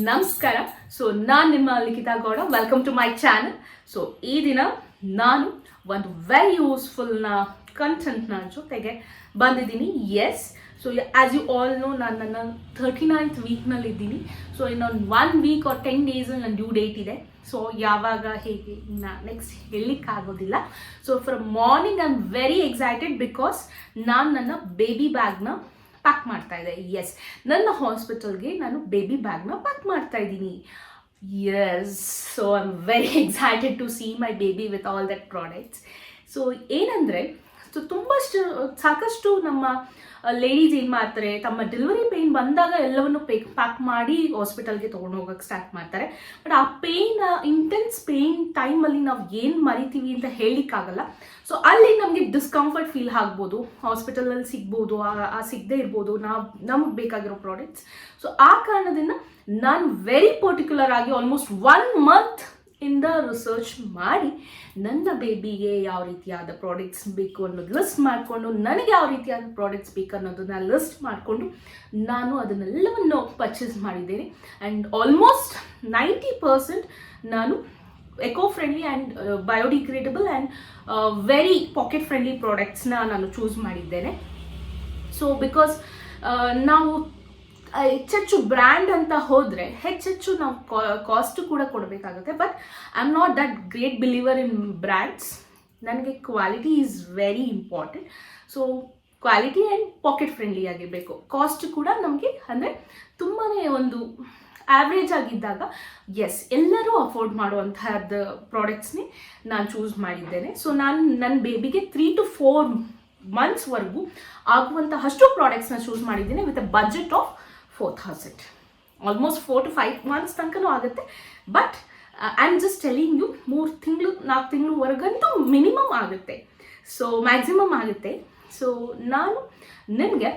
ನಮಸ್ಕಾರ. ಸೊ ನಾನು ನಿಮ್ಮ Likhita Gowda. Welcome to my channel. So ಈ ದಿನ ನಾನು ಒಂದು ವೆರಿ ಯೂಸ್ಫುಲ್ನ ಕಂಟೆಂಟ್ನ ಜೊತೆಗೆ ಬಂದಿದ್ದೀನಿ. Yes, so as you all know, ನಾನು ನನ್ನ 39th ವೀಕ್ನಲ್ಲಿ ಇದ್ದೀನಿ. ಸೊ ಇನ್ನೊಂದು 1 ವೀಕ್ ಆರ್ 10 ಡೇಸಲ್ಲಿ ನನ್ನ ಡ್ಯೂ ಡೇಟ್ ಇದೆ. ಸೊ ಯಾವಾಗ ಹೇಗೆ ನೆಕ್ಸ್ಟ್ ಹೇಳಲಿಕ್ಕಾಗೋದಿಲ್ಲ. So from morning I am very excited because ನಾನು ನನ್ನ ಬೇಬಿ ಬ್ಯಾಗ್ನ ಪ್ಯಾಕ್ ಮಾಡ್ತಾ ಇದ್ದೆ. ಎಸ್, ನನ್ನ ಹಾಸ್ಪಿಟಲ್ಗೆ ನಾನು ಬೇಬಿ ಬ್ಯಾಗ್ನ ಪ್ಯಾಕ್ ಮಾಡ್ತಾ ಇದ್ದೀನಿ. Yes, so I am very excited to see my baby with all that products. So ಏನಂದರೆ, ಸೊ ಸಾಕಷ್ಟು ನಮ್ಮ ಲೇಡೀಸ್ ಏನು ಮಾಡ್ತಾರೆ, ತಮ್ಮ ಡೆಲಿವರಿ ಪೇಯ್ನ್ ಬಂದಾಗ ಎಲ್ಲವನ್ನು ಪ್ಯಾಕ್ ಮಾಡಿ ಹಾಸ್ಪಿಟಲ್ಗೆ ತೊಗೊಂಡು ಹೋಗೋಕ್ಕೆ ಸ್ಟಾರ್ಟ್ ಮಾಡ್ತಾರೆ. ಬಟ್ ಆ ಪೇಯ್ನ್, ಇಂಟೆನ್ಸ್ ಪೇಯ್ನ್ ಟೈಮಲ್ಲಿ ನಾವು ಏನು ಮರಿತೀವಿ ಅಂತ ಹೇಳಲಿಕ್ಕಾಗಲ್ಲ. ಸೊ ಅಲ್ಲಿ ನಮಗೆ ಡಿಸ್ಕಂಫರ್ಟ್ ಫೀಲ್ ಆಗ್ಬೋದು, ಹಾಸ್ಪಿಟಲಲ್ಲಿ ಸಿಗ್ಬೋದು, ಸಿಗದೇ ಇರ್ಬೋದು ನಮಗೆ ಬೇಕಾಗಿರೋ ಪ್ರಾಡಕ್ಟ್ಸ್. ಸೊ ಆ ಕಾರಣದಿಂದ ನಾನು ವೆರಿ ಪರ್ಟಿಕ್ಯುಲರ್ ಆಗಿ ಆಲ್ಮೋಸ್ಟ್ 1 month ಇಂದ ರಿಸರ್ಚ್ ಮಾಡಿ ನನ್ನ ಬೇಬಿಗೆ ಯಾವ ರೀತಿಯಾದ ಪ್ರಾಡಕ್ಟ್ಸ್ ಬೇಕು ಅನ್ನೋದು ಲಿಸ್ಟ್ ಮಾಡಿಕೊಂಡು, ನನಗೆ ಯಾವ ರೀತಿಯಾದ ಪ್ರಾಡಕ್ಟ್ಸ್ ಬೇಕು ಅನ್ನೋದನ್ನ ಲಿಸ್ಟ್ ಮಾಡಿಕೊಂಡು ನಾನು ಅದನ್ನೆಲ್ಲವನ್ನು ಪರ್ಚೇಸ್ ಮಾಡಿದ್ದೇನೆ. ಆ್ಯಂಡ್ ಆಲ್ಮೋಸ್ಟ್ 90% ನಾನು eco friendly and biodegradable and very pocket friendly ಪ್ರಾಡಕ್ಟ್ಸ್ನ ನಾನು ಚೂಸ್ ಮಾಡಿದ್ದೇನೆ. ಸೊ ಬಿಕಾಸ್ ನಾವು ಹೆಚ್ಚೆಚ್ಚು ಬ್ರ್ಯಾಂಡ್ ಅಂತ ಹೋದರೆ ಹೆಚ್ಚೆಚ್ಚು ನಾವು ಕಾಸ್ಟ್ ಕೂಡ ಕೊಡಬೇಕಾಗುತ್ತೆ. But I am not that great believer in brands. ನನಗೆ quality is very important. So quality and pocket friendly ಆಗಿರಬೇಕು. ಕಾಸ್ಟ್ ಕೂಡ ನಮಗೆ ಅಂದರೆ ತುಂಬಾ ಒಂದು ಆ್ಯಾವ್ರೇಜ್ ಆಗಿದ್ದಾಗ ಎಸ್, ಎಲ್ಲರೂ ಅಫೋರ್ಡ್ ಮಾಡುವಂತಹದ್ದು ಪ್ರಾಡಕ್ಟ್ಸ್ನೇ ನಾನು ಚೂಸ್ ಮಾಡಿದ್ದೇನೆ. ಸೊ ನಾನು ನನ್ನ ಬೇಬಿಗೆ 3 to 4 monthsವರೆಗೂ ಆಗುವಂತಹಷ್ಟು ಪ್ರಾಡಕ್ಟ್ಸ್ನ ಚೂಸ್ ಮಾಡಿದ್ದೇನೆ with a budget of 4,000. Almost 4 to 5 months ತನಕನೂ ಆಗುತ್ತೆ. But I am just telling you, 3 ತಿಂಗಳು 4 ತಿಂಗಳವರೆಗಂತೂ ಮಿನಿಮಮ್ ಆಗುತ್ತೆ. ಸೊ ಮ್ಯಾಕ್ಸಿಮಮ್ ಆಗುತ್ತೆ. ಸೊ ನಾನು ನಿಮಗೆ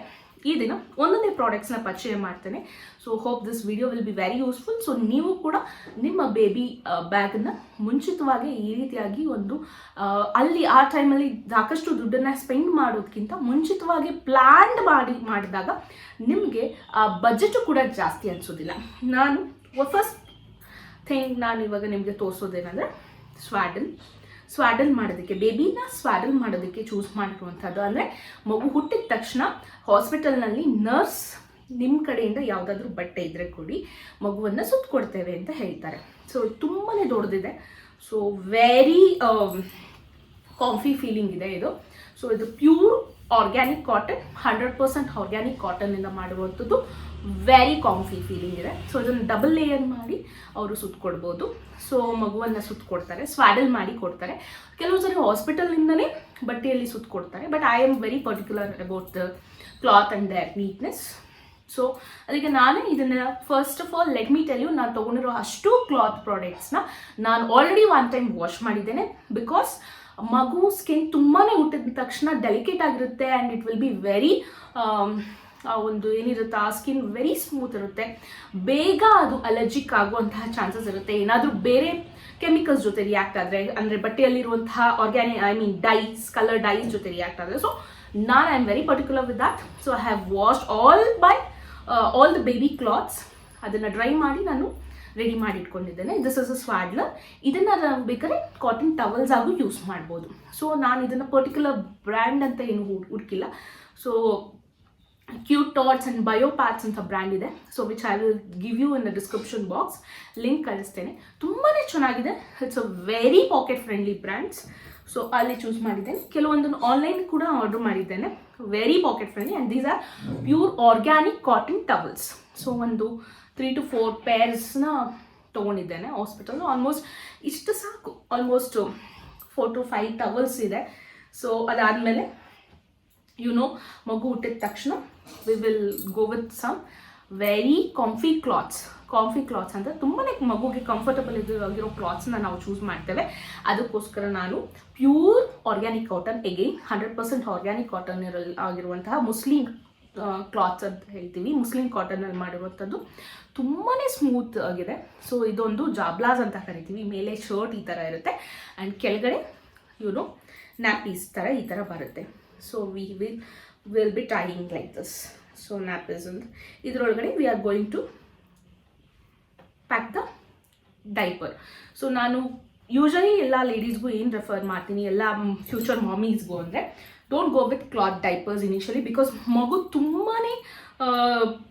ಈ ದಿನ ಒಂದೊಂದೇ ಪ್ರಾಡಕ್ಟ್ಸ್ನ ಪರಿಚಯ ಮಾಡ್ತೇನೆ. So hope this video will be very useful. So ನೀವು ಕೂಡ ನಿಮ್ಮ ಬೇಬಿ ಬ್ಯಾಗನ್ನು ಮುಂಚಿತವಾಗಿ ಈ ರೀತಿಯಾಗಿ ಒಂದು ಅಲ್ಲಿ ಆ ಟೈಮಲ್ಲಿ ಸಾಕಷ್ಟು ದುಡ್ಡನ್ನು ಸ್ಪೆಂಡ್ ಮಾಡೋದಕ್ಕಿಂತ ಮುಂಚಿತವಾಗಿ ಪ್ಲ್ಯಾನ್ಡ್ ಮಾಡಿದಾಗ ನಿಮಗೆ ಬಜೆಟು ಕೂಡ ಜಾಸ್ತಿ ಅನಿಸೋದಿಲ್ಲ. ನಾನು ಫಸ್ಟ್ ಥಿಂಗ್ ನಾನು ಇವಾಗ ನಿಮಗೆ ತೋರಿಸೋದೇನೆಂದರೆ ಸ್ವಾಡಲ್ ಮಾಡೋದಕ್ಕೆ, ಬೇಬಿನ ಸ್ವಾಡಲ್ ಮಾಡೋದಕ್ಕೆ ಚೂಸ್ ಮಾಡಿರುವಂಥದ್ದು. ಅಂದರೆ ಮಗು ಹುಟ್ಟಿದ ತಕ್ಷಣ ಹಾಸ್ಪಿಟಲ್ನಲ್ಲಿ ನರ್ಸ್ ನಿಮ್ಮ ಕಡೆಯಿಂದ ಯಾವುದಾದ್ರೂ ಬಟ್ಟೆ ಇದ್ದರೆ ಕೊಡಿ, ಮಗುವನ್ನು ಸುತ್ತಕೊಡ್ತೇವೆ ಅಂತ ಹೇಳ್ತಾರೆ. ಸೊ ತುಂಬಾ ದೊಡ್ಡದಿದೆ. ಸೊ ವೆರಿ ಕಾಂಫಿ ಫೀಲಿಂಗ್ ಇದೆ ಇದು. ಸೊ ಇದು ಪ್ಯೂರ್ ಆರ್ಗ್ಯಾನಿಕ್ ಕಾಟನ್, 100% ಆರ್ಗ್ಯಾನಿಕ್ ಕಾಟನ್ನಿಂದ ಮಾಡುವಂಥದ್ದು. ವೆರಿ ಕಾಂಫಿ ಫೀಲಿಂಗ್ ಇದೆ. ಸೊ ಇದನ್ನು ಡಬಲ್ ಲೇಯರ್ ಮಾಡಿ ಅವರು ಸುತ್ತಕೊಡ್ಬೋದು. ಸೊ ಮಗುವನ್ನು ಸುತ್ತಕೊಡ್ತಾರೆ, ಸ್ವಾಡಲ್ ಮಾಡಿ ಕೊಡ್ತಾರೆ. ಕೆಲವು ಸರಿ ಹಾಸ್ಪಿಟಲಿಂದನೇ ಬಟ್ಟೆಯಲ್ಲಿ ಸುತ್ತಕೊಡ್ತಾರೆ. But I am very particular about the cloth and the neatness. So ಅದಕ್ಕೆ ನಾನೇ ಇದನ್ನು first of all let me tell you, ನಾನು ತೊಗೊಂಡಿರೋ ಅಷ್ಟು ಕ್ಲಾತ್ ಪ್ರಾಡಕ್ಟ್ಸ್ನ ನಾನು ಆಲ್ರೆಡಿ 1 time ವಾಶ್ ಮಾಡಿದ್ದೇನೆ. ಬಿಕಾಸ್ ಮಗು ಸ್ಕಿನ್ ತುಂಬಾ ಹುಟ್ಟಿದ ತಕ್ಷಣ ಡೆಲಿಕೇಟ್ ಆಗಿರುತ್ತೆ and it will be very ಒಂದು ಏನಿರುತ್ತೆ, ಆ ಸ್ಕಿನ್ ವೆರಿ ಸ್ಮೂತ್ ಇರುತ್ತೆ. ಬೇಗ ಅದು ಅಲರ್ಜಿಕ್ ಆಗುವಂತಹ ಚಾನ್ಸಸ್ ಇರುತ್ತೆ, ಏನಾದರೂ ಬೇರೆ ಕೆಮಿಕಲ್ಸ್ ಜೊತೆ ರಿಯಾಕ್ಟ್ ಆದರೆ, ಅಂದರೆ ಬಟ್ಟೆಯಲ್ಲಿರುವಂತಹ ಡೈಸ್, ಕಲರ್ ಡೈಸ್ ಜೊತೆ ರಿಯಾಕ್ಟ್ ಆದರೆ. ಸೊ ನಾನು I am very particular with that. So I have washed all the baby clothes. ಅದನ್ನು ಡ್ರೈ ಮಾಡಿ ನಾನು ರೆಡಿ ಮಾಡಿ ಇಟ್ಕೊಂಡಿದ್ದೇನೆ. This is a ಸ್ವಾಡ್ಲರ್. ಇದನ್ನು ನಾವು ಬೇಕಾದ್ರೆ ಕಾಟನ್ ಟವಲ್ಸ್ ಆಗೂ ಯೂಸ್ ಮಾಡ್ಬೋದು. ಸೊ ನಾನು ಇದನ್ನು ಪರ್ಟಿಕ್ಯುಲರ್ ಬ್ರ್ಯಾಂಡ್ ಅಂತ ಏನು ಹುಡುಕಿಲ್ಲ. ಸೊ ಕ್ಯೂಟ್ ಟಾಟ್ಸ್ ಆ್ಯಂಡ್ ಬಯೋಪ್ಯಾಟ್ಸ್ ಅಂತ ಬ್ರ್ಯಾಂಡ್ ಇದೆ. So which I will give you in the description box, link ಕಳಿಸ್ತೇನೆ. ತುಂಬಾ ಚೆನ್ನಾಗಿದೆ. It's a very pocket friendly brands. So ಅಲ್ಲಿ ಚೂಸ್ ಮಾಡಿದ್ದೇನೆ. ಕೆಲವೊಂದನ್ನು ಆನ್ಲೈನ್ ಕೂಡ ಆರ್ಡರ್ ಮಾಡಿದ್ದೇನೆ. Very pocket friendly and these are pure organic cotton towels. So ಒಂದು 3 to 4 ಪೇರ್ಸ್ನ ತೊಗೊಂಡಿದ್ದೇನೆ hospital. Almost ಇಷ್ಟು ಸಾಕು. ಆಲ್ಮೋಸ್ಟ್ 4 to 5 ಟವಲ್ಸ್ ಇದೆ. ಸೊ ಅದಾದಮೇಲೆ ಮಗು ಹುಟ್ಟಿದ ತಕ್ಷಣ we will go with some very comfy clothes ಅಂತ ತುಂಬಾ ಮಗುಗೆ ಕಂಫರ್ಟಬಲ್ ಆಗಿರೋ ಕ್ಲಾತ್ಸ್ನ ನಾವು ಚೂಸ್ ಮಾಡ್ತೇವೆ. ಅದಕ್ಕೋಸ್ಕರ ನಾನು pure organic cotton, again 100% organic cotton ಆಗಿರುವಂತಹ ಮುಸ್ಲಿಂ ಕ್ಲಾತ್ಸ್ ಅಂತ ಹೇಳ್ತೀವಿ, ಮುಸ್ಲಿಂ ಕಾಟನಲ್ಲಿ ಮಾಡಿರುವಂಥದ್ದು. ತುಂಬಾ ಸ್ಮೂತ್ ಆಗಿದೆ. ಸೊ ಇದೊಂದು ಜಾಬ್ಲಾಸ್ ಅಂತ ಕರಿತೀವಿ. ಮೇಲೆ ಶರ್ಟ್ ಈ ಥರ ಇರುತ್ತೆ ಆ್ಯಂಡ್ ಕೆಳಗಡೆ ನ್ಯಾಪೀಸ್ ಥರ ಈ ಥರ ಬರುತ್ತೆ. So will be tying like this. So nappies ಅಂತ ಇದರೊಳಗಡೆ we are going to pack the diaper. So ನಾನು ಯೂಶಲಿ ಎಲ್ಲ ಲೇಡೀಸ್ಗೂ ಏನು ರೆಫರ್ ಮಾಡ್ತೀನಿ, ಎಲ್ಲ ಫ್ಯೂಚರ್ ಮಾಮೀಸ್ಗೂ ಅಂದರೆ don't go with cloth diapers initially, because ಮಗು ತುಂಬಾ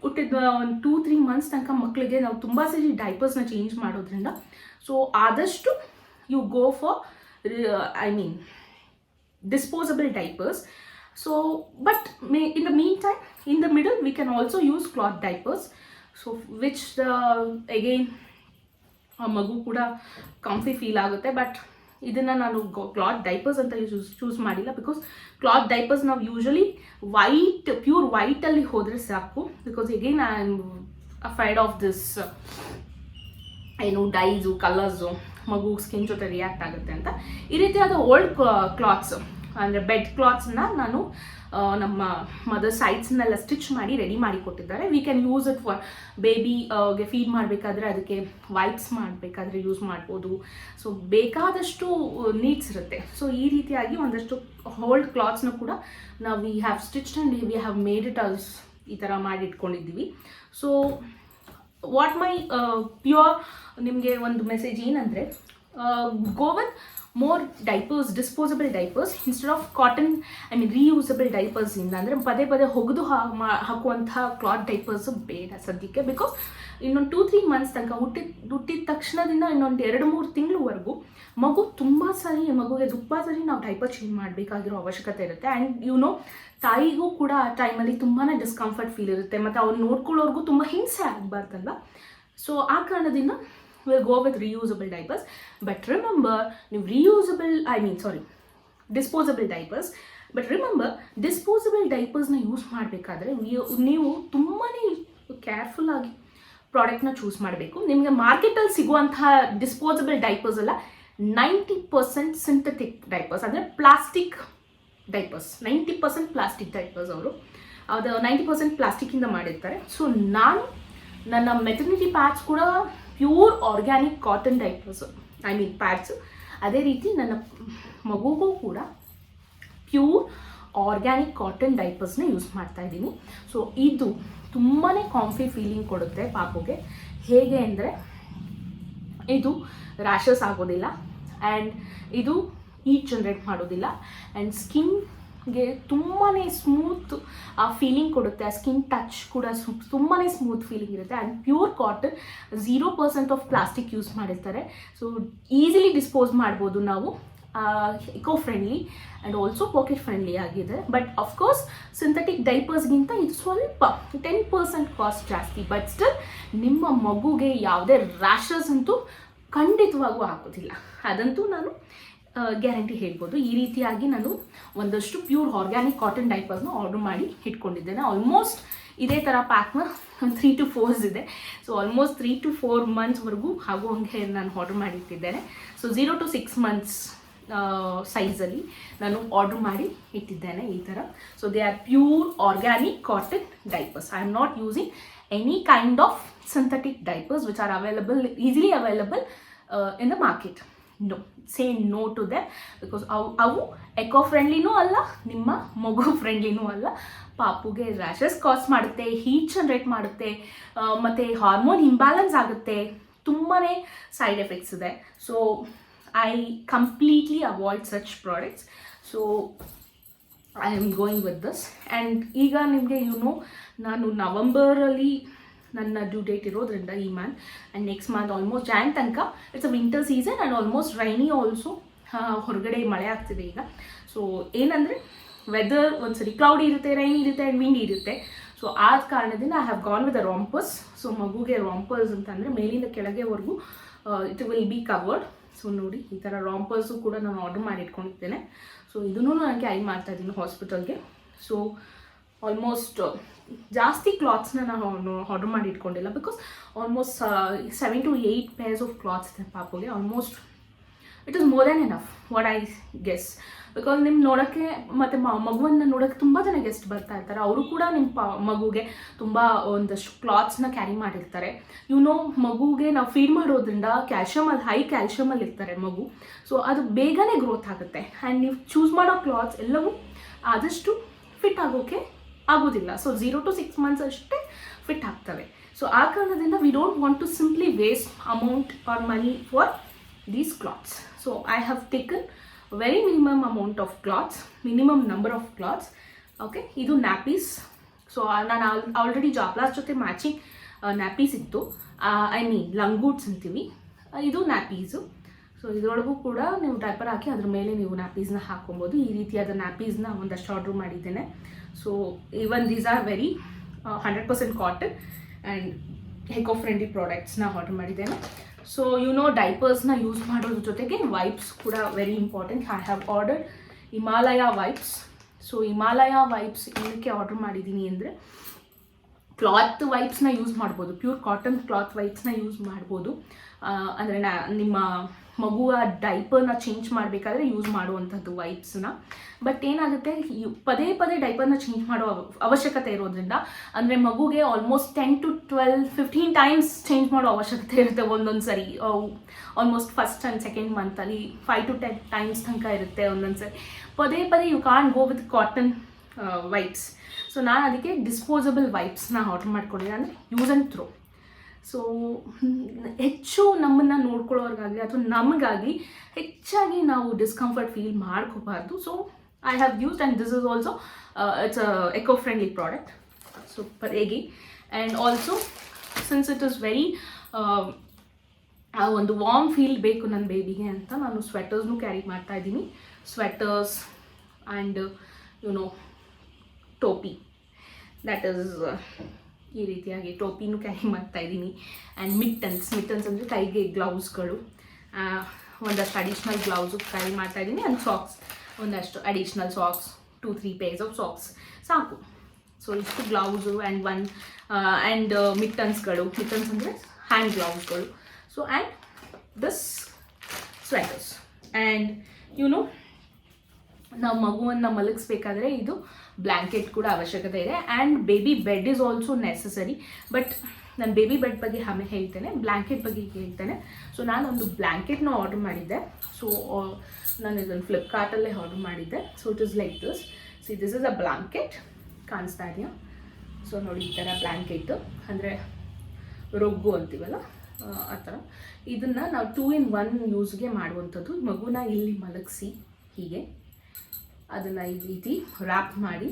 ಹುಟ್ಟಿದ ಒಂದು 2-3 ಮಂತ್ಸ್ ತನಕ ಮಕ್ಕಳಿಗೆ ನಾವು ತುಂಬ ಸರಿ ಡೈಪರ್ಸ್ನ ಚೇಂಜ್ ಮಾಡೋದ್ರಿಂದ ಸೊ ಆದಷ್ಟು you go for disposable diapers. So but in the meantime, in the middle we can also use cloth diapers, so which again ಮಗು ಕೂಡ ಕಂಫಿ ಫೀಲ್ ಆಗುತ್ತೆ. ಬಟ್ ಇದನ್ನು ನಾನು ಕ್ಲಾತ್ ಡೈಪರ್ಸ್ ಅಂತ ಚೂಸ್ ಮಾಡಿಲ್ಲ, ಬಿಕಾಸ್ ಕ್ಲಾತ್ ಡೈಪರ್ಸ್ ನಾವು usually pure ವೈಟಲ್ಲಿ ಹೋದರೆ ಸಾಕು, because again I am afraid of this ಏನು ಡೈಸು ಕಲರ್ಸು ಮಗು ಸ್ಕಿನ್ ಜೊತೆ ರಿಯಾಕ್ಟ್ ಆಗುತ್ತೆ ಅಂತ. ಈ ರೀತಿಯಾದ ಓಲ್ಡ್ ಕ್ಲಾತ್ಸ್ ಅಂದರೆ ಬೆಡ್ ಕ್ಲಾತ್ಸ್ನ ನಾನು ನಮ್ಮ ಮದರ್ ಸೈಡ್ಸ್ನೆಲ್ಲ ಸ್ಟಿಚ್ ಮಾಡಿ ರೆಡಿ ಮಾಡಿ ಕೊಟ್ಟಿದ್ದಾರೆ. We can use it for ಬೇಬಿಗೆ ಫೀಡ್ ಮಾಡಬೇಕಾದ್ರೆ, ಅದಕ್ಕೆ ವೈಪ್ಸ್ ಮಾಡಬೇಕಾದ್ರೆ ಯೂಸ್ ಮಾಡ್ಬೋದು. ಸೊ ಬೇಕಾದಷ್ಟು ನೀಡ್ಸ್ ಇರುತ್ತೆ. ಸೊ ಈ ರೀತಿಯಾಗಿ ಒಂದಷ್ಟು ಓಲ್ಡ್ ಕ್ಲಾತ್ಸ್ನ ಕೂಡ ನಾವು we have stitched and we have made it as ಈ ಥರ ಮಾಡಿ ಇಟ್ಕೊಂಡಿದ್ದೀವಿ. ಸೊ ವಾಟ್ ಮೈ ಪ್ಯೂರ್ ನಿಮಗೆ ಒಂದು ಮೆಸೇಜ್ ಏನಂದರೆ, go with more diapers, disposable diapers instead of cotton, reusable diapers ಇಂದ. ಅಂದರೆ ಪದೇ ಪದೇ ಒಗೆದು ಹಾಕುವಂತಹ ಕ್ಲಾತ್ ಡೈಪರ್ಸು ಬೇಡ ಸದ್ಯಕ್ಕೆ, ಬಿಕಾಸ್ ಇನ್ನೊಂದು 2-3 ಮಂತ್ಸ್ ತನಕ ಹುಟ್ಟಿದ ತಕ್ಷಣದಿಂದ ಇನ್ನೊಂದು 2-3 ತಿಂಗಳವರೆಗೂ ಮಗು ಮಗುಗೆ ತುಂಬ ಸರಿ ನಾವು ಡೈಪರ್ ಚೇಂಜ್ ಮಾಡಬೇಕಾಗಿರೋ ಅವಶ್ಯಕತೆ ಇರುತ್ತೆ. ಆ್ಯಂಡ್ ತಾಯಿಗೂ ಕೂಡ ಆ ಟೈಮಲ್ಲಿ ತುಂಬಾ ಡಿಸ್ಕಂಫರ್ಟ್ ಫೀಲ್ ಇರುತ್ತೆ, ಮತ್ತು ಅವ್ರು ನೋಡ್ಕೊಳ್ಳೋರ್ಗೂ ತುಂಬ ಹಿಂಸೆ ಆಗಬಾರ್ದಲ್ಲ. ಸೊ ಆ ಕಾರಣದಿಂದ we'll go with reusable diapers. But remember, disposable diapers. But remember, disposable diapersನ ಯೂಸ್ ಮಾಡಬೇಕಾದ್ರೆ ನೀವು ತುಂಬಾ ಕೇರ್ಫುಲ್ ಆಗಿ ಪ್ರಾಡಕ್ಟ್ನ ಚೂಸ್ ಮಾಡಬೇಕು. ನಿಮಗೆ ಮಾರ್ಕೆಟಲ್ಲಿ ಸಿಗುವಂತಹ ಡಿಸ್ಪೋಸಬಲ್ ಡೈಪರ್ಸ್ ಎಲ್ಲ 90% ಸಿಂಥೆಟಿಕ್ ಡೈಪರ್ಸ್, ಅಂದರೆ ಪ್ಲಾಸ್ಟಿಕ್ ಡೈಪರ್ಸ್. 90% ಪ್ಲಾಸ್ಟಿಕ್ ಡೈಪರ್ಸ್ ಅದು 90% ಪ್ಲಾಸ್ಟಿಕ್ಕಿಂದ ಮಾಡಿರ್ತಾರೆ. ಸೊ ನಾನು ನನ್ನ ಮೆಟರ್ನಿಟಿ ಪ್ಯಾಡ್ಸ್ ಕೂಡ pure organic cotton diapers, pads. ಅದೇ ರೀತಿ ನನ್ನ ಮಗುಗೂ ಕೂಡ ಪ್ಯೂರ್ ಆರ್ಗ್ಯಾನಿಕ್ ಕಾಟನ್ ಡೈಪರ್ಸ್ನ ಯೂಸ್ ಮಾಡ್ತಾ ಇದ್ದೀನಿ. ಸೊ ಇದು ತುಂಬಾ ಕಾಂಫಿ ಫೀಲಿಂಗ್ ಕೊಡುತ್ತೆ ಪಾಪುಗೆ. ಹೇಗೆ ಅಂದರೆ ಇದು ರ್ಯಾಷಸ್ ಆಗೋದಿಲ್ಲ, ಆ್ಯಂಡ್ ಇದು ಹೀಟ್ ಜನರೇಟ್ ಮಾಡೋದಿಲ್ಲ, ಆ್ಯಂಡ್ ಸ್ಕಿನ್ಗೆ ತುಂಬಾ ಸ್ಮೂತ್ ಆ ಫೀಲಿಂಗ್ ಕೊಡುತ್ತೆ. ಆ ಸ್ಕಿನ್ ಟಚ್ ಕೂಡ ತುಂಬಾ ಸ್ಮೂತ್ ಫೀಲಿಂಗ್ ಇರುತ್ತೆ. And pure cotton, 0% of plastic use ಮಾಡಿರ್ತಾರೆ. ಸೊ ಈಸಿಲಿ ಡಿಸ್ಪೋಸ್ ಮಾಡ್ಬೋದು ನಾವು. Eco friendly and also pocket friendly ಆಗಿದೆ. ಬಟ್ ಅಫ್ಕೋರ್ಸ್ ಸಿಂಥೆಟಿಕ್ ಡೈಪರ್ಸ್ಗಿಂತ ಇದು ಸ್ವಲ್ಪ 10% ಕಾಸ್ಟ್ ಜಾಸ್ತಿ. ಬಟ್ ಸ್ಟಿಲ್ ನಿಮ್ಮ ಮಗುಗೆ ಯಾವುದೇ ರ್ಯಾಷಸ್ ಅಂತೂ ಖಂಡಿತವಾಗೂ ಆಗೋದಿಲ್ಲ, ಅದಂತೂ ನಾನು ಗ್ಯಾರಂಟಿ ಹೇಳ್ಬೋದು. ಈ ರೀತಿಯಾಗಿ ನಾನು ಒಂದಷ್ಟು ಪ್ಯೂರ್ ಆರ್ಗ್ಯಾನಿಕ್ ಕಾಟನ್ ಡೈಪರ್ಸ್ನ ಆರ್ಡರ್ ಮಾಡಿ ಇಟ್ಕೊಂಡಿದ್ದೇನೆ. ಆಲ್ಮೋಸ್ಟ್ ಇದೇ ಥರ ಪ್ಯಾಕ್ನ 3 to 4 ಇದೆ. ಸೊ ಆಲ್ಮೋಸ್ಟ್ 3 to 4 ಮಂತ್ಸ್ವರೆಗೂ ಆಗುವಂಗೆ ನಾನು ಆರ್ಡರ್ ಮಾಡಿಟ್ಟಿದ್ದೇನೆ. ಸೊ 0 to 6 ಮಂತ್ಸ್ ಸೈಜಲ್ಲಿ ನಾನು ಆರ್ಡರ್ ಮಾಡಿ ಇಟ್ಟಿದ್ದೇನೆ ಈ ಥರ. So they are pure organic cotton diapers. I am not using any kind of synthetic diapers which are easily available in the market. No, say no to them, because ಅವು eco ಫ್ರೆಂಡ್ಲಿನೂ ಅಲ್ಲ, ನಿಮ್ಮ ಮಗು ಫ್ರೆಂಡ್ಲಿನೂ ಅಲ್ಲ. ಪಾಪುಗೆ ರ್ಯಾಷಸ್ ಕಾಸ್ ಮಾಡುತ್ತೆ, heat generate ಮಾಡುತ್ತೆ, ಮತ್ತು ಹಾರ್ಮೋನ್ ಇಂಬ್ಯಾಲೆನ್ಸ್ ಆಗುತ್ತೆ, ತುಂಬಾ ಸೈಡ್ ಎಫೆಕ್ಟ್ಸ್ ಇದೆ. So I completely avoid such products. So I am going with this. And ಈಗ ನಿಮಗೆ ನಾನು ನವಂಬರಲ್ಲಿ ನನ್ನ ಡ್ಯೂ ಡೇಟ್ ಇರೋದ್ರಿಂದ ಈ month and next month almost Jan ತನಕ it's a winter season and almost rainy also. ಹೊರಗಡೆ ಮಳೆ ಆಗ್ತಿದೆ ಈಗ. ಸೊ ಏನಂದರೆ ವೆದರ್ ಒಂದ್ಸರಿ ಕ್ಲೌಡಿ ಇರುತ್ತೆ, ರೈನಿ ಇರುತ್ತೆ ಆ್ಯಂಡ್ ವಿಂಡ್ ಇರುತ್ತೆ. ಸೊ ಆದ ಕಾರಣದಿಂದ I have gone with a rompers. So ಮಗುಗೆ ರಾಂಪರ್ಸ್ ಅಂತಂದರೆ ಮೇಲಿಂದ ಕೆಳಗೆವರೆಗೂ it will be covered. So ನೋಡಿ, ಈ ಥರ ರಾಂಪರ್ಸು ಕೂಡ ನಾನು ಆರ್ಡರ್ ಮಾಡಿ ಇಟ್ಕೊಂಡಿದ್ದೇನೆ. ಸೊ ಇದನ್ನು ನನಗೆ ಐ ಮಾಡ್ತಾಯಿದ್ದೀನಿ ಹಾಸ್ಪಿಟಲ್ಗೆ. ಸೊ ಆಲ್ಮೋಸ್ಟ್ ಜಾಸ್ತಿ ಕ್ಲಾತ್ಸ್ನ ನಾನು ಆರ್ಡರ್ ಮಾಡಿ ಇಟ್ಕೊಂಡಿಲ್ಲ, because almost 7 to 8 pairs of clothes ಇದೆ ಪಾಪುಗೆ. Almost it is more than enough what I guess. Because ನಿಮ್ಮ ನೋಡೋಕ್ಕೆ ಮತ್ತು ಮಗುವನ್ನು ನೋಡೋಕ್ಕೆ ತುಂಬ ಜನ ಗೆಸ್ಟ್ ಬರ್ತಾ ಇರ್ತಾರೆ. ಅವರು ಕೂಡ ನಿಮ್ಮ ಮಗುಗೆ ತುಂಬ ಒಂದಷ್ಟು ಕ್ಲಾತ್ಸ್ನ ಕ್ಯಾರಿ ಮಾಡಿರ್ತಾರೆ. ಮಗುಗೆ ನಾವು ಫೀಡ್ ಮಾಡೋದ್ರಿಂದ ಹೈ ಕ್ಯಾಲ್ಶಿಯಮಲ್ಲಿ ಇರ್ತಾರೆ ಮಗು. ಸೊ ಅದು ಬೇಗನೆ ಗ್ರೋತ್ ಆಗುತ್ತೆ. ಆ್ಯಂಡ್ ನೀವು ಚೂಸ್ ಮಾಡೋ ಕ್ಲಾತ್ಸ್ ಎಲ್ಲವೂ ಆದಷ್ಟು ಫಿಟ್ ಆಗೋಕ್ಕೆ ಆಗೋದಿಲ್ಲ. ಸೊ 0 to 6 ಮಂತ್ಸ್ ಅಷ್ಟೇ ಫಿಟ್ ಆಗ್ತವೆ. ಸೊ ಆ ಕಾರಣದಿಂದ we don't want to simply waste amount or money for these clothes. So I have taken very minimum amount of clothes, minimum number of clothes. Okay, ಇದು nappies. So ನಾನು already ಜಾಪ್ಲಾಸ್ ಜೊತೆ matching nappies ಇತ್ತು, I mean ಲಂಗೂಟ್ಸ್ ಅಂತೀವಿ, ಇದು ನ್ಯಾಪೀಸು. So ಇದರೊಳಗೂ ಕೂಡ ನೀವು ಡೈಪರ್ ಹಾಕಿ ಅದ್ರ ಮೇಲೆ ನೀವು ನ್ಯಾಪೀಸ್ನ ಹಾಕೊಬೋದು. ಈ ರೀತಿಯಾದ ನ್ಯಾಪೀಸ್ನ ಒಂದಷ್ಟು ಆರ್ಡ್ರ್ ಮಾಡಿದ್ದೇನೆ. So even these are very 100% cotton and eco friendly ಪ್ರಾಡಕ್ಟ್ಸ್ನ ಆರ್ಡರ್ ಮಾಡಿದ್ದೇನೆ. ಸೊ ಡೈಪರ್ಸ್ನ ಯೂಸ್ ಮಾಡೋದ್ರ ಜೊತೆಗೆ ವೈಪ್ಸ್ ಕೂಡ very important. I have ordered Himalaya wipes. So Himalaya wipes ಏನಕ್ಕೆ ಆರ್ಡರ್ ಮಾಡಿದ್ದೀನಿ ಅಂದರೆ, ಕ್ಲಾತ್ ವೈಪ್ಸ್ನ ಯೂಸ್ ಮಾಡ್ಬೋದು, ಪ್ಯೂರ್ ಕಾಟನ್ ಕ್ಲಾತ್ ವೈಪ್ಸ್ನ ಯೂಸ್ ಮಾಡ್ಬೋದು. ಅಂದರೆ ನಿಮ್ಮ ಮಗುವ ಡೈಪರ್ನ ಚೇಂಜ್ ಮಾಡಬೇಕಾದ್ರೆ ಯೂಸ್ ಮಾಡುವಂಥದ್ದು ವೈಪ್ಸ್ನ. ಬಟ್ ಏನಾಗುತ್ತೆ, ಪದೇ ಪದೇ ಡೈಪರ್ನ ಚೇಂಜ್ ಮಾಡೋ ಅವಶ್ಯಕತೆ ಇರೋದ್ರಿಂದ, ಅಂದರೆ ಮಗುಗೆ ಆಲ್ಮೋಸ್ಟ್ 10 to 12, 15 ಟೈಮ್ಸ್ ಚೇಂಜ್ ಮಾಡೋ ಅವಶ್ಯಕತೆ ಇರುತ್ತೆ ಒಂದೊಂದು ಸರಿ. ಆಲ್ಮೋಸ್ಟ್ ಫಸ್ಟ್ ಆ್ಯಂಡ್ ಸೆಕೆಂಡ್ ಮಂತಲ್ಲಿ 5 to 10 ಟೈಮ್ಸ್ ತನಕ ಇರುತ್ತೆ ಒಂದೊಂದು ಸರಿ. ಪದೇ ಪದೇ you can't go with cotton wipes. So ನಾನು ಅದಕ್ಕೆ ಡಿಸ್ಪೋಸಬಲ್ ವೈಪ್ಸ್ನ ಆರ್ಡರ್ ಮಾಡ್ಕೊಂಡಿದ್ದೆ, ಅಂದರೆ ಯೂಸ್ ಆ್ಯಂಡ್ ಥ್ರೋ. ಸೊ ಹೆಚ್ಚು ನಮ್ಮನ್ನು ನೋಡ್ಕೊಳ್ಳೋರ್ಗಾಗಲಿ ಅಥವಾ ನಮಗಾಗಿ ಹೆಚ್ಚಾಗಿ ನಾವು ಡಿಸ್ಕಂಫರ್ಟ್ ಫೀಲ್ ಮಾಡ್ಕೋಬಾರ್ದು. So I have used, and this is also it's eco friendly product. Super ಹೇಗೆ. And also since it is very ಒಂದು ವಾರ್ಮ್ ಫೀಲ್ ಬೇಕು ನನ್ನ ಬೇಬಿಗೆ ಅಂತ ನಾನು ಸ್ವೆಟರ್ಸ್ನೂ ಕ್ಯಾರಿ ಮಾಡ್ತಾ ಇದ್ದೀನಿ. ಸ್ವೆಟರ್ಸ್ ಆ್ಯಂಡ್ ಟೋಪಿ, ದ್ಯಾಟ್ ಈಸ್ ಈ ರೀತಿಯಾಗಿ ಟೋಪಿನೂ ಕ್ಯಾರಿ ಮಾಡ್ತಾ ಇದ್ದೀನಿ. ಆ್ಯಂಡ್ ಮಿಟ್ಟನ್ಸ್ ಅಂದರೆ ಕೈಗೆ ಗ್ಲೌಸ್ಗಳು, ಒಂದಷ್ಟು ಅಡಿಷ್ನಲ್ ಗ್ಲೌಸು ಕ್ಯಾರಿ ಮಾಡ್ತಾ ಇದ್ದೀನಿ. ಆ್ಯಂಡ್ ಸಾಕ್ಸ್, ಒಂದಷ್ಟು additional socks, 2-3 pairs of socks ಸಾಕು. ಸೊ ಇಷ್ಟು ಗ್ಲೌಸು ಆ್ಯಂಡ್ ಮಿಟ್ಟನ್ಸ್ಗಳು ಅಂದರೆ ಹ್ಯಾಂಡ್ ಗ್ಲೌಸ್ಗಳು. So and this sweaters. And ನಾವು ಮಗುವನ್ನು ಮಲಗಿಸ್ಬೇಕಾದ್ರೆ ಇದು ಬ್ಲ್ಯಾಂಕೆಟ್ ಕೂಡ ಅವಶ್ಯಕತೆ ಇದೆ. And baby bed is also necessary. But ನಾನು ಬೇಬಿ ಬೆಡ್ ಬಗ್ಗೆ ಆಮೇಲೆ ಹೇಳ್ತೇನೆ, ಬ್ಲ್ಯಾಂಕೆಟ್ ಬಗ್ಗೆ ಹೇಳ್ತೇನೆ. ಸೊ ನಾನೊಂದು ಬ್ಲ್ಯಾಂಕೆಟ್ನ ಆರ್ಡರ್ ಮಾಡಿದ್ದೆ. ಸೊ ನಾನು ಇದನ್ನು ಫ್ಲಿಪ್ಕಾರ್ಟಲ್ಲೇ ಆರ್ಡರ್ ಮಾಡಿದ್ದೆ. So it is like this. This is a blanket, ಕಾಣಿಸ್ತಾ ಇದೆಯಾ? ಸೊ ನೋಡಿ, ಈ ಥರ ಬ್ಲ್ಯಾಂಕೆಟ್ಟು, ಅಂದರೆ ರೊಗ್ಗು ಅಂತೀವಲ್ಲ ಆ ಥರ. ಇದನ್ನು ನಾವು 2-in-1 ಯೂಸ್ಗೆ ಮಾಡುವಂಥದ್ದು. ಮಗುನ ಇಲ್ಲಿ ಮಲಗಿಸಿ ಹೀಗೆ ಅದನ್ನು ಈ ರೀತಿ ರ್ಯಾಪ್ ಮಾಡಿ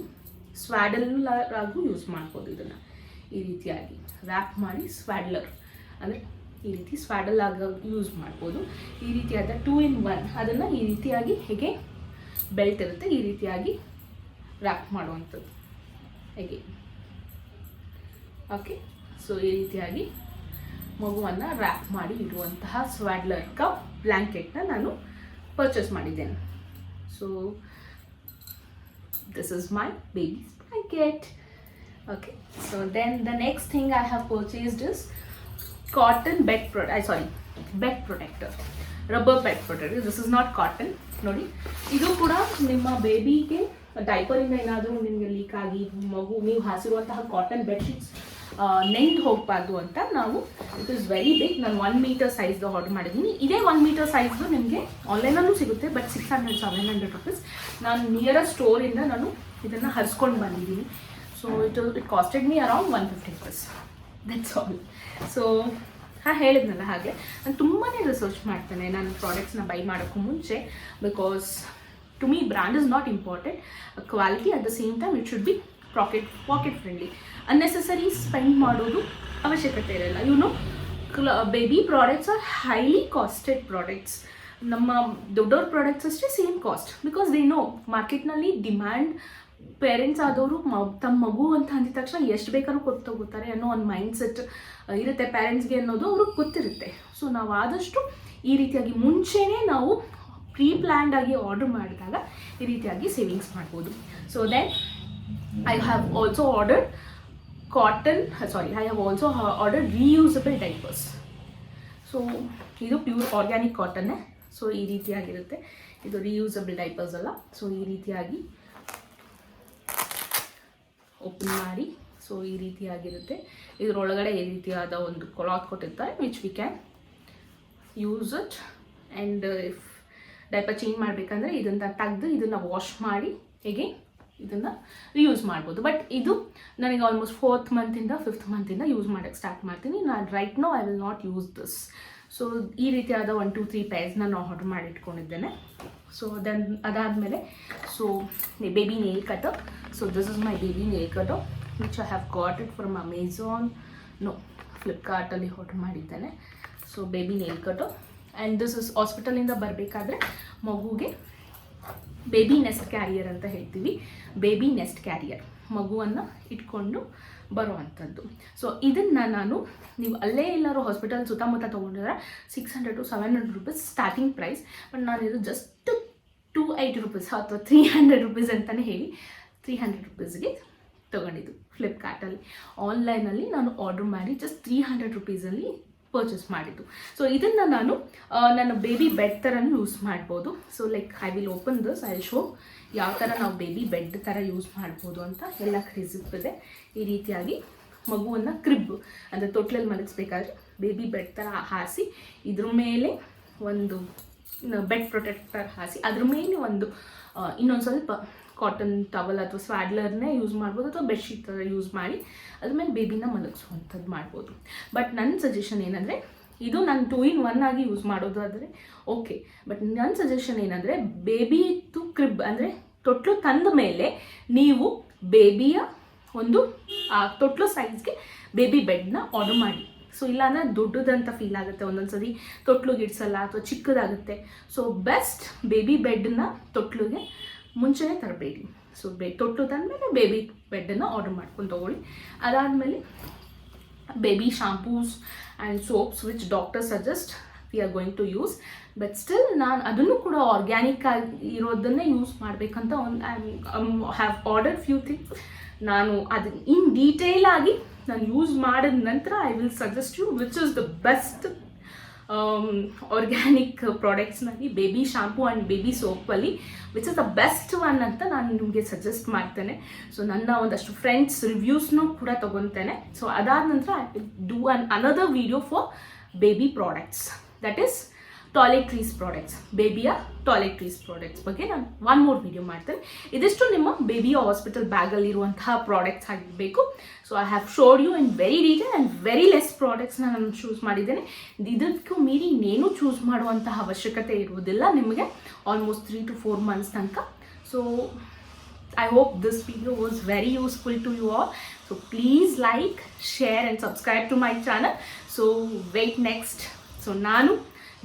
ಸ್ವ್ಯಾಡಲಾಗೂ ಯೂಸ್ ಮಾಡ್ಬೋದು. ಇದನ್ನು ಈ ರೀತಿಯಾಗಿ ರ್ಯಾಪ್ ಮಾಡಿ ಸ್ವ್ಯಾಡ್ಲರ್ ಅಂದರೆ ಈ ರೀತಿ ಸ್ವ್ಯಾಡಲ್ ಆಗ ಯೂಸ್ ಮಾಡ್ಬೋದು. ಈ ರೀತಿಯಾದ 2-in-1 ಅದನ್ನು ಈ ರೀತಿಯಾಗಿ ಹೇಗೆ ಬೆಲ್ಟ್ ಇರುತ್ತೆ ಈ ರೀತಿಯಾಗಿ ರ್ಯಾಪ್ ಮಾಡುವಂಥದ್ದು ಹೇಗೆ. ಓಕೆ, ಸೊ ಈ ರೀತಿಯಾಗಿ ಮಗುವನ್ನು ರ್ಯಾಪ್ ಮಾಡಿ ಇಡುವಂತಹ ಸ್ವ್ಯಾಡ್ಲರ್ ಕಪ್ ಬ್ಲ್ಯಾಂಕೆಟ್ನ ನಾನು ಪರ್ಚೇಸ್ ಮಾಡಿದ್ದೇನೆ. So this is my baby's blanket. Okay, so then the next thing I have purchased is cotton bed protector, rubber bed protector. This is not cotton. ನೋಡಿ, ಇದು ಕೂಡ ನಿಮ್ಮ ಬೇಬಿಗೆ ಡೈಪರಿಂದ ಏನಾದರೂ ನಿಮಗೆ ಲೀಕ್ ಆಗಿ ಮಗು ನೀವು ಹಾಸಿರುವಂತಹ ಕಾಟನ್ ಬೆಡ್ಶೀಟ್ಸ್ ನೆಂದು ಹೋಗಬಾರ್ದು ಅಂತ ನಾವು, ಇಟ್ ಇಸ್ ವೆರಿ ಬಿಗ್. ನಾನು 1 meter ಸೈಜ್ದು ಆರ್ಡರ್ ಮಾಡಿದ್ದೀನಿ. ಇದೇ 1 meter ಸೈಜ್ದು ನಿಮಗೆ ಆನ್ಲೈನಲ್ಲೂ ಸಿಗುತ್ತೆ, ಬಟ್ 600-700 rupees. ನಾನು ನಿಯರೆಸ್ಟ್ ಸ್ಟೋರಿಂದ ನಾನು ಇದನ್ನು ಹರಿಸ್ಕೊಂಡು ಬಂದಿದ್ದೀನಿ. So it costed me around 150 rupees. That's all. So ಹೇಳಿದ್ನಲ್ಲ, ಹಾಗೆ ನಾನು ತುಂಬಾ ರಿಸರ್ಚ್ ಮಾಡ್ತೇನೆ ನಾನು ಪ್ರಾಡಕ್ಟ್ಸ್ನ ಬೈ ಮಾಡೋಕ್ಕೂ ಮುಂಚೆ. Because to me brand is not important, quality at the same time it should be pocket friendly. Unnecessary spend ಮಾಡೋದು ಅವಶ್ಯಕತೆ ಇರಲ್ಲ. Baby products are highly costed products. ನಮ್ಮ ದೊಡ್ಡವ್ರ ಪ್ರಾಡಕ್ಟ್ಸ್ ಅಷ್ಟೇ same cost. Because they know ಮಾರ್ಕೆಟ್ನಲ್ಲಿ demand, parents ಆದವರು ತಮ್ಮ ಮಗು ಅಂತ ಅಂದಿದ ತಕ್ಷಣ ಎಷ್ಟು ಬೇಕಾದ್ರೂ ಕೊಟ್ಟು ತಗೋತಾರೆ ಅನ್ನೋ ಒಂದು ಮೈಂಡ್ ಸೆಟ್ ಇರುತ್ತೆ ಪೇರೆಂಟ್ಸ್ಗೆ ಅನ್ನೋದು ಅವ್ರಿಗೆ ಗೊತ್ತಿರುತ್ತೆ. ಸೊ ನಾವು ಆದಷ್ಟು ಈ ರೀತಿಯಾಗಿ ಮುಂಚೆನೇ ನಾವು ಪ್ರೀ ಪ್ಲ್ಯಾನ್ಡ್ ಆಗಿ ಆರ್ಡರ್ ಮಾಡಿದಾಗ ಈ ರೀತಿಯಾಗಿ ಸೇವಿಂಗ್ಸ್ ಮಾಡ್ಬೋದು. So then I have also ordered reusable diapers. So ಇದು ಪ್ಯೂರ್ ಆರ್ಗ್ಯಾನಿಕ್ ಕಾಟನ್ನೇ. ಸೊ ಈ ರೀತಿಯಾಗಿರುತ್ತೆ, ಇದು ರಿಯೂಸಬಲ್ ಡೈಪರ್ಸ್ ಅಲ್ಲ. ಸೊ ಈ ರೀತಿಯಾಗಿ ಓಪನ್ ಮಾಡಿ, ಸೊ ಈ ರೀತಿಯಾಗಿರುತ್ತೆ. ಇದರೊಳಗಡೆ ಈ ರೀತಿಯಾದ ಒಂದು ಕ್ಲಾತ್ ಕೊಟ್ಟಿರ್ತಾರೆ, which we can use it. And if diaper change ಮಾಡಬೇಕಂದ್ರೆ ಇದನ್ನು ತೆಗೆದು ಇದನ್ನು ವಾಶ್ ಮಾಡಿ ಹೇಗೆ ಇದನ್ನು ರಿಯೂಸ್ ಮಾಡ್ಬೋದು. ಬಟ್ ಇದು ನನಗೆ ಆಲ್ಮೋಸ್ಟ್ 4th ಮಂತಿಂದ 5th ಮಂತಿಂದ ಯೂಸ್ ಮಾಡೋಕ್ಕೆ ಸ್ಟಾರ್ಟ್ ಮಾಡ್ತೀನಿ. ನಾನು right now I will not use this. So ಈ ರೀತಿಯಾದ 1 2 3 ಪೇರ್ಸ್ನ ನಾನು ಆರ್ಡರ್ ಮಾಡಿ ಇಟ್ಕೊಂಡಿದ್ದೇನೆ. ಸೊ ದೆನ್ ಅದಾದಮೇಲೆ so baby nail cutter. So this is my baby nail cutter which I have got it from Amazon, no ಫ್ಲಿಪ್ಕಾರ್ಟಲ್ಲಿ ಆರ್ಡರ್ ಮಾಡಿದ್ದೇನೆ. So baby nail cutter and this is ಹಾಸ್ಪಿಟಲಿಂದ ಬರಬೇಕಾದ್ರೆ ಮಗುಗೆ ಬೇಬಿ ನೆಸ್ಟ್ ಕ್ಯಾರಿಯರ್ ಅಂತ ಹೇಳ್ತೀವಿ. Baby next carrier ಮಗುವನ್ನು ಇಟ್ಕೊಂಡು ಬರುವಂಥದ್ದು. ಸೊ ಇದನ್ನು ನಾನು ನೀವು ಅಲ್ಲೇ ಎಲ್ಲರೂ ಹಾಸ್ಪಿಟಲ್ ಸುತ್ತಮುತ್ತ ತೊಗೊಂಡಿದ್ರೆ 600 to 700 rupees starting price. But ನಾನು ಇದು ಜಸ್ಟ್ 280 rupees ಅಥವಾ 300 rupees ಅಂತಲೇ ಹೇಳಿ 300 rupeesಗೆ ತೊಗೊಂಡಿದ್ದು ಫ್ಲಿಪ್ಕಾರ್ಟಲ್ಲಿ. ಆನ್ಲೈನಲ್ಲಿ ನಾನು ಆರ್ಡರ್ ಮಾಡಿ ಜಸ್ಟ್ 300 rupeesಲ್ಲಿ ಪರ್ಚೇಸ್ ಮಾಡಿದ್ದು. ಸೊ ಇದನ್ನು ನಾನು ನನ್ನ ಬೇಬಿ ಬೆಡ್ ಥರನೂ ಯೂಸ್ ಮಾಡ್ಬೋದು. So like I will open this, I show ಯಾವ ಥರ ನಾವು ಬೇಬಿ ಬೆಡ್ ಥರ ಯೂಸ್ ಮಾಡ್ಬೋದು ಅಂತ ಎಲ್ಲ ಕಡೆ ಸಿಗ್ತದೆ. ಈ ರೀತಿಯಾಗಿ ಮಗುವನ್ನು ಕ್ರಿಬ್ ಅಂದರೆ ತೊಟ್ಲಲ್ಲಿ ಮಲಗಿಸ್ಬೇಕಾದ್ರೆ ಬೇಬಿ ಬೆಡ್ ಥರ ಹಾಸಿ ಇದ್ರ ಮೇಲೆ ಒಂದು ಬೆಡ್ ಪ್ರೊಟೆಕ್ಟರ್ ಹಾಸಿ ಅದ್ರ ಮೇಲೆ ಒಂದು ಇನ್ನೊಂದು ಸ್ವಲ್ಪ ಕಾಟನ್ ಟವಲ್ ಅಥವಾ ಸ್ವಾಡ್ಲರ್ನೇ ಯೂಸ್ ಮಾಡ್ಬೋದು ಅಥವಾ ಬೆಡ್ಶೀಟ್ ಥರ ಯೂಸ್ ಮಾಡಿ ಅದ್ರ ಮೇಲೆ ಬೇಬಿನ ಮಲಗಿಸುವಂಥದ್ದು ಮಾಡ್ಬೋದು. ಬಟ್ ನನ್ನ ಸಜೆಷನ್ ಏನಂದರೆ ಇದು ನಾನು 2 in 1 ಆಗಿ ಯೂಸ್ ಮಾಡೋದಾದರೆ ಓಕೆ. ಬಟ್ ನನ್ನ ಸಜೆಷನ್ ಏನಂದರೆ ಬೇಬಿ ಟು ಕ್ರಿಬ್ ಅಂದರೆ ತೊಟ್ಲು ತಂದ ಮೇಲೆ ನೀವು ಬೇಬಿಯ ಒಂದು ತೊಟ್ಲು ಸೈಜ್ಗೆ ಬೇಬಿ ಬೆಡ್ನ ಆರ್ಡರ್ ಮಾಡಿ. ಸೊ ಇಲ್ಲಾಂದರೆ ದೊಡ್ಡದಂತ ಫೀಲ್ ಆಗುತ್ತೆ, ಒಂದೊಂದು ಸರಿ ತೊಟ್ಲುಗೆ ಇಡ್ಸಲ್ಲ ಅಥವಾ ಚಿಕ್ಕದಾಗುತ್ತೆ. ಸೊ ಬೆಸ್ಟ್ ಬೇಬಿ ಬೆಡ್ನ ತೊಟ್ಲುಗೆ ಮುಂಚೆನೇ ತರಬೇಡಿ. ಸೊ ತೊಟ್ಲು ತಂದಮೇಲೆ ಬೇಬಿ ಬೆಡ್ಡನ್ನು ಆರ್ಡರ್ ಮಾಡ್ಕೊಂಡು ತೊಗೊಳ್ಳಿ. ಅದಾದಮೇಲೆ baby shampoos and soaps which doctor suggest we are going to use. But still ನಾನು ಅದನ್ನು ಕೂಡ ಆರ್ಗ್ಯಾನಿಕ್ ಆಗಿ ಇರೋದನ್ನೇ ಯೂಸ್ ಮಾಡಬೇಕಂತ ಒಂದು I have order few things. ನಾನು ಅದನ್ನು ಇನ್ ಡೀಟೇಲ್ ಆಗಿ ನಾನು ಯೂಸ್ ಮಾಡಿದ ನಂತರ I will suggest you which is the best organic ಪ್ರಾಡಕ್ಟ್ಸ್ನಲ್ಲಿ ಬೇಬಿ ಶಾಂಪೂ ಆ್ಯಂಡ್ ಬೇಬಿ ಸೋಪಲ್ಲಿ which is the best one ಅಂತ ನಾನು ನಿಮಗೆ ಸಜೆಸ್ಟ್ ಮಾಡ್ತೇನೆ. ಸೊ ನನ್ನ ಒಂದಷ್ಟು ಫ್ರೆಂಡ್ಸ್ ರಿವ್ಯೂಸ್ನೂ ಕೂಡ ತೊಗೊತೇನೆ. ಸೊ ಅದಾದ ನಂತರ I will do another video for baby products, that is toiletries products. ಬೇಬಿಯ ಟಾಯ್ಲೆಟ್ರೀಸ್ ಪ್ರಾಡಕ್ಟ್ಸ್ ಬಗ್ಗೆ ನಾನು 1 more ವಿಡಿಯೋ ಮಾಡ್ತೇನೆ. ಇದಿಷ್ಟು ನಿಮ್ಮ ಬೇಬಿಯ ಹಾಸ್ಪಿಟಲ್ ಬ್ಯಾಗಲ್ಲಿರುವಂತಹ ಪ್ರಾಡಕ್ಟ್ಸ್ ಆಗಿರಬೇಕು. So I have showed you in very detail and very less ಪ್ರಾಡಕ್ಟ್ಸ್ನ ನಾನು ಚೂಸ್ ಮಾಡಿದ್ದೇನೆ. ಇದಕ್ಕೂ ಮೀರಿ ಇನ್ನೇನು ಚೂಸ್ ಮಾಡುವಂತಹ ಅವಶ್ಯಕತೆ ಇರುವುದಿಲ್ಲ ನಿಮಗೆ ಆಲ್ಮೋಸ್ಟ್ 3 to 4 months ತನಕ. So I hope this video was very useful to you all. So please like, share and subscribe to my channel. So wait next. So ನಾನು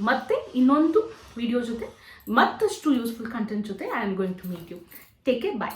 ಮತ್ತೆ ಇನ್ನೊಂದು ವಿಡಿಯೋ ಜೊತೆ ಮತ್ತಷ್ಟು ಯೂಸ್ಫುಲ್ ಕಂಟೆಂಟ್ ಜೊತೆ I am going to meet you. Take care, bye.